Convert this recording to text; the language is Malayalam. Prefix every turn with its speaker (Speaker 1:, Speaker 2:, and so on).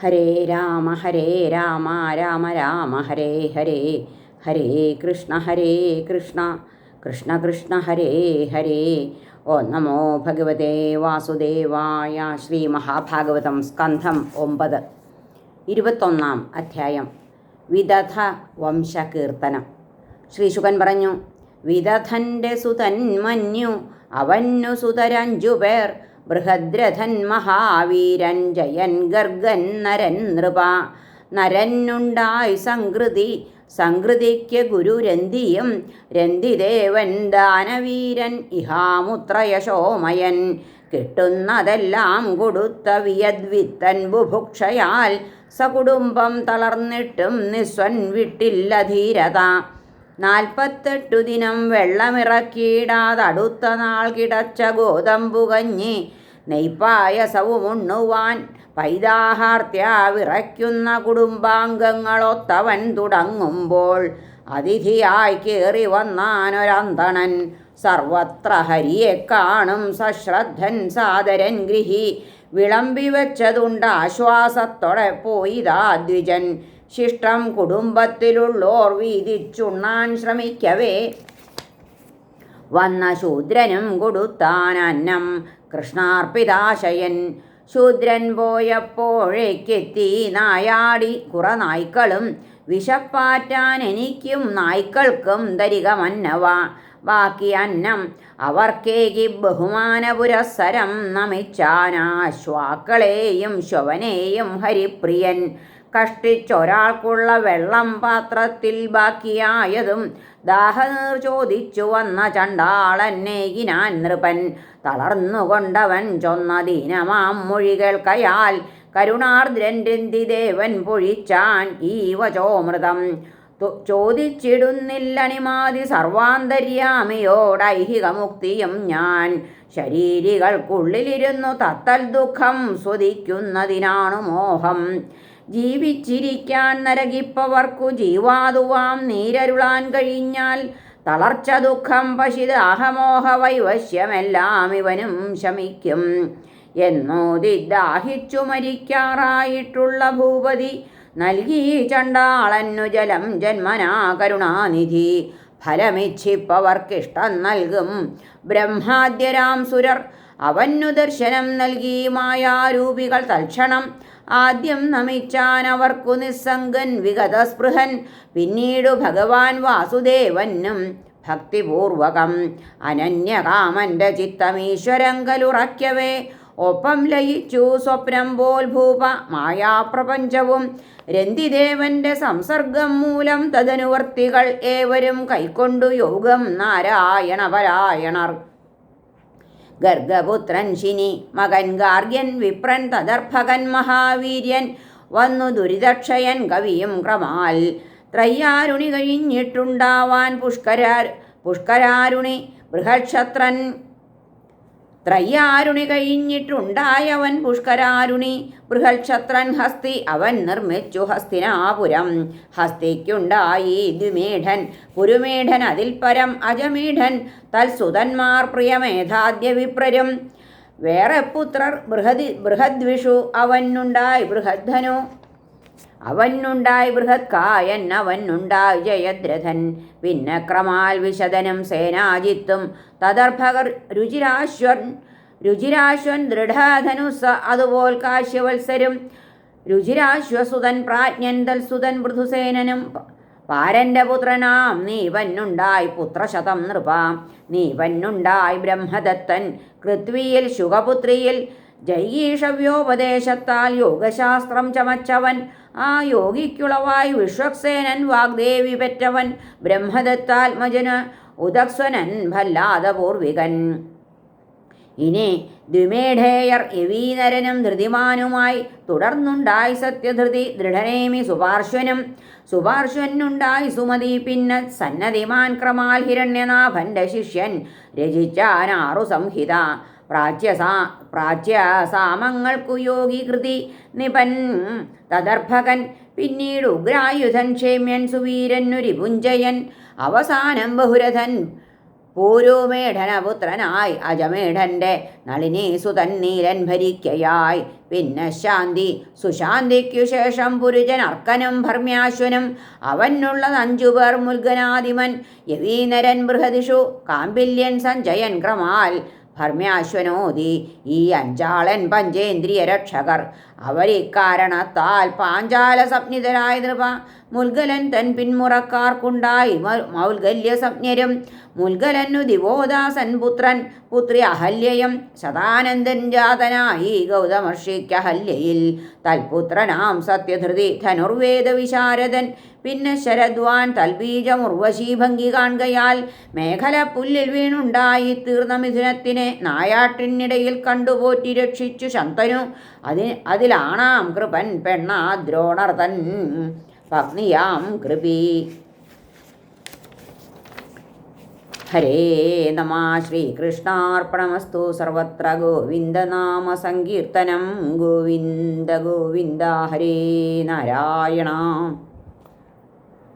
Speaker 1: ഹരേ രാമ രാമ രാമ ഹരേ ഹരേ, ഹരേ കൃഷ്ണ കൃഷ്ണ കൃഷ്ണ ഹരേ ഹരേ. ഓ നമോ ഭഗവതേ വാസുദേവായ. ശ്രീ മഹാഭാഗവതം സ്കന്ധം 9, 21 അധ്യായം. വിദധ വംശകീർത്തനം. ശ്രീശുകൻ പറഞ്ഞു, വിദധൻ്റെ സുതൻ മഞ്ഞു, അവന്നു സുതരഞ്ചുപേർ, ബൃഹദ്രഥൻ മഹാവീരൻ, ജയൻ ഗർഗൻ നരൻ നൃപ. നരനുണ്ടായി സംകൃതി, സംകൃതിക്ക് ഗുരുരന്തിയും, രന്തിദേവൻ ദാനവീരൻ, ഇഹാമുത്രയശോമയൻ. കിട്ടുന്നതെല്ലാം കൊടുത്ത വിയദ്വിത്തൻ ബുഭുക്ഷയാൽ, സകുടുംബം തളർന്നിട്ടും നിസ്വൻ വിട്ടില്ല ധീരത. 48 ദിനം വെള്ളമിറക്കിയിടാതടുത്ത നാൾ കിടച്ച ഗോതമ്പുകഞ്ഞി, നെയ്പായസവുമുണ്ണുവാൻ പൈതാഹാർത്യ വിറയ്ക്കുന്ന കുടുംബാംഗങ്ങളൊത്തവൻ തുടങ്ങുമ്പോൾ, അതിഥിയായി കേറി വന്നാനൊരന്തണൻ. സർവത്ര ഹരിയെ കാണും സശ്രദ്ധൻ സാദരൻ ഗൃഹി, വിളമ്പിവെച്ചതുണ്ട് ആശ്വാസത്തോടെ പോയിതാ ദ്വിജൻ. ശിഷ്ടം കുടുംബത്തിലുള്ളോർ വീതിച്ചുണ്ണാൻ ശ്രമിക്കവേ, വന്ന ശൂദ്രനും കൊടുത്താൻ അന്നം കൃഷ്ണാർപ്പിതാശയൻ. ശൂദ്രൻ പോയപ്പോഴേക്കെത്തി നായാടി നായ്ക്കളും, വിശപ്പാറ്റാൻ എനിക്കും നായ്ക്കൾക്കും തരിക മന്നവ. ബാക്കി അന്നം അവർക്കേകി ബഹുമാന പുരസ്സരം നമിച്ചാനാശ്വാക്കളെയും ശവനെയും ഹരിപ്രിയൻ. കഷ്ടിച്ചൊരാൾക്കുള്ള വെള്ളം പാത്രത്തിൽ ബാക്കിയായതും ദാഹനീർ ചോദിച്ചു വന്ന ചണ്ടാളന്നേകിനാൻ നൃപൻ. തളർന്നുകൊണ്ടവൻ ചൊന്ന ദീനമാം മൊഴികൾക്കയാൽ, കരുണാർദ്രൻ രന്തിദേവൻ പൊഴിച്ചാൻ ഈ വചോമൃതം. ചോദിച്ചിടുന്നില്ലണിമാതി സർവാന്തര്യാമിയോടൈഹികമുക്തിയും ഞാൻ, ശരീരികൾക്കുള്ളിലിരുന്നു തത്തൽ ദുഃഖം സ്വദിക്കുന്നതിനാണു മോഹം. ജീവിച്ചിരിക്കാൻ നരകിപ്പവർക്കു ജീവാതുവാം നീരരുളാൻ കഴിഞ്ഞാൽ, തളർച്ച ദുഃഖം പശിദാഹമോഹ വൈവശ്യമെല്ലാം ഇവനും ശമിക്കും. എന്നോതി ദാഹിച്ചു മരിക്കാറായിട്ടുള്ള ഭൂപതി, നൽകി ചണ്ടാളന്നു ജലം ജന്മനാ കരുണാനിധി. ഫലമിച്ഛിപ്പവർക്കിഷ്ടം നൽകും ബ്രഹ്മാദ്യരാം സുരർ, അവന്നു ദർശനം നൽകി മായാരൂപികൾ തൽക്ഷണം. ആദ്യം നമിച്ചാൻ അവർക്കു നിസ്സംഗൻ വിഗതസ്പൃഹൻ, പിന്നീടു ഭഗവാൻ വാസുദേവനും ഭക്തിപൂർവകം. അനന്യകാമന്റെ ചിത്തമീശ്വരങ്കലുറയ്ക്കവേ, ഒപ്പം ലയിച്ചു സ്വപ്നം പോൽ ഭൂപ മായാപ്രപഞ്ചവും. രന്തിദേവന്റെ സംസർഗം മൂലം തദനുവർത്തികൾ ഏവരും കൈക്കൊണ്ടു യോഗം നാരായണ പരായണർ. ഗർഗപുത്രൻ ശിനി, മകൻ ഗാർഗ്യൻ, വിപ്രൻ തദർഭകൻ മഹാവീര്യൻ, വന്നു ദുരിതക്ഷയൻ കവിയും ക്രമാൽ. ത്രയ്യാരുണി കഴിഞ്ഞിട്ടുണ്ടാവാൻ പുഷ്കരാരുണി ബൃഹക്ഷത്രൻ. ത്രയ്യാരുണി കഴിഞ്ഞിട്ടുണ്ടായവൻ പുഷ്കരാരുണി ബൃഹക്ഷത്രൻ. ഹസ്തി അവൻ നിർമ്മിച്ചു ഹസ്തിനാപുരം. ഹസ്തിക്കുണ്ടായി ദ്വിമീഢൻ, പുരുമീഢൻ അതിൽ പരം അജമീഢൻ, തൽസുതന്മാർ പ്രിയമേധാദ്യ വിപ്രരും. വേറെ പുത്രർ ബൃഹദ്വിഷു, അവനുണ്ടായി ബൃഹദ്ധനു. അവനുണ്ടായി ബൃഹത്കായൻ, അവനുണ്ടായി ജയദ്രഥൻ. പിന്നെ ക്രമാൽ വിശദനും സേനാജിത്തും, തദർഭകർ രുചിരാശ്വൻ ദൃഢധനുസ, അതുപോൽ കാശ്യവത്സരും. രുചിരാശ്വസുതൻ പ്രാജ്ഞൻ, തൽസുതൻ മൃദുസേനനും. പാരന്റെ പുത്രനാം നീവനുണ്ടായി പുത്രശതം നൃപ. നീവനുണ്ടായി ബ്രഹ്മദത്തൻ കൃത്വിയിൽ ശുഗപുത്രിയിൽ. ജൈഗീഷവ്യോപദേശത്താൽ യോഗശാസ്ത്രം ചമച്ചവൻ, ആ യോഗിക്കുളവായി വിശ്വക്സേനൻ വാഗ്ദേവി പെറ്റവൻ. ബ്രഹ്മദത്താത്മജന് ഉദക്സ്വനൻ ഭല്ലാത പൂർവികൻ. ഇനി ദ്വിമേഢേയർ യവീനരനും ധൃതിമാനുമായി. തുടർന്നുണ്ടായി സത്യധൃതി ദൃഢനേമി സുപാർശ്വനും. സുപാർശ്വനുണ്ടായി സുമതി, പിന്നെ സന്നതിമാൻ ക്രമാൽ ഹിരണ്യനാഭന്റെ ശിഷ്യൻ. രചിച്ചാൻ 6 സംഹിത. പ്രാച്യസാമങ്ങൾക്കു യോഗീകൃതി നിപൻ തദർഭകൻ. പിന്നീട് ഉഗ്രായുധൻ ക്ഷേമ്യൻ സുവീരനു രിപുഞ്ജയൻ. അവസാനം ബഹുരഥൻ പൂരുമേഠനപുത്രനായി അജമേഠൻ്റെ നളിനീസുതൻ നീലൻ ഭരിക്കയായി. പിന്നെ ശാന്തി സുശാന്തിക്കു ശേഷം പുരുജൻ അർക്കനും ഭർമ്യാശ്വനും അവനുള്ളത് 5 പേർ മുൽഗനാദിമൻ യവീനരൻ ബൃഹദിഷു കാമ്പില്യൻ സഞ്ജയൻ ക്രമാൽ ഭർമ്യാശ്വനോദി ഈ 5 പഞ്ചേന്ദ്രിയ രക്ഷകർ അവരിക്കാരണത്താൽ പാഞ്ചാല സംജ്ഞിതരായ നൃപ മുൽഗലൻ തൻ പിന്മുറക്കാർക്കുണ്ടായി മൗൽഗല്യ സംജ്ഞരും മുൽഗലനു ദിവോദാസൻ പുത്രൻ പുത്രി അഹല്യയും ശതാനന്ദൻ ജാതനായി ഗൗതമർഷിക്കഹല്യയിൽ തൽപുത്രനാം സത്യധൃതി ധനുർവേദ വിശാരദൻ പിന്നെ ശരദ്വാൻ തൽബീജമുർവശീ ഭംഗി കാൺകയാൽ മേഖല പുല്ലിൽ വീണുണ്ടായി തീർന്ന മിഥുനത്തിനെ നായാട്ടിനിടയിൽ കണ്ടുപോറ്റി രക്ഷിച്ചു ശന്തനു അതിലാണാം കൃപൻ പെണ്ണാ ദ്രോണർ തൻ പത്നിയാം കൃപി. ഹരേ നമ. ശ്രീകൃഷ്ണാർപ്പണമസ്തു. സർവത്ര ഗോവിന്ദനാമ സങ്കീർത്തനം. ഗോവിന്ദ ഗോവിന്ദ. ഹരേ നാരായണ.